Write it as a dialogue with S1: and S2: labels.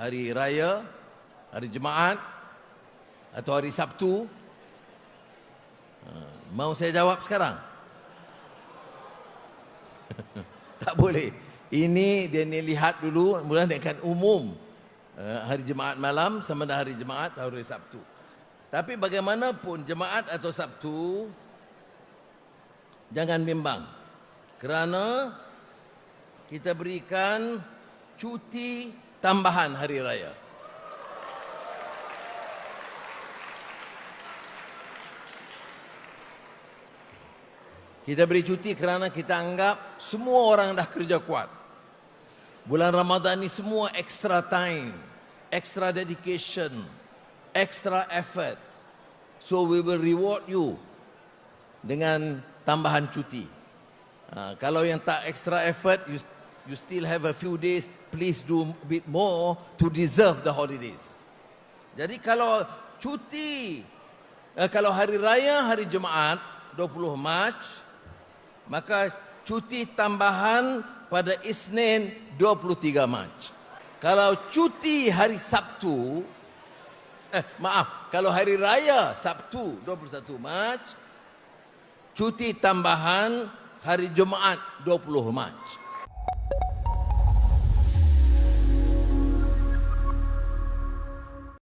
S1: hari raya, hari Jumaat atau hari Sabtu? Mau saya jawab sekarang? Tak boleh. Ini dia ni lihat dulu, kemudian dia akan umum hari Jumaat malam sama ada hari Jumaat atau hari Sabtu. Tapi bagaimanapun Jumaat atau Sabtu, jangan bimbang. Kerana kita berikan cuti tambahan hari raya. Kita beri cuti kerana kita anggap semua orang dah kerja kuat. Bulan Ramadan ni semua extra time, extra dedication, extra effort. So we will reward you dengan tambahan cuti. Kalau yang tak extra effort, you still have a few days, please do a bit more to deserve the holidays. Jadi kalau cuti, kalau hari raya hari Jumaat 20 Mac, maka cuti tambahan pada Isnin 23 Mac. Kalau cuti hari Sabtu, kalau hari raya Sabtu 21 Mac, cuti tambahan hari Jumaat 20 Mac.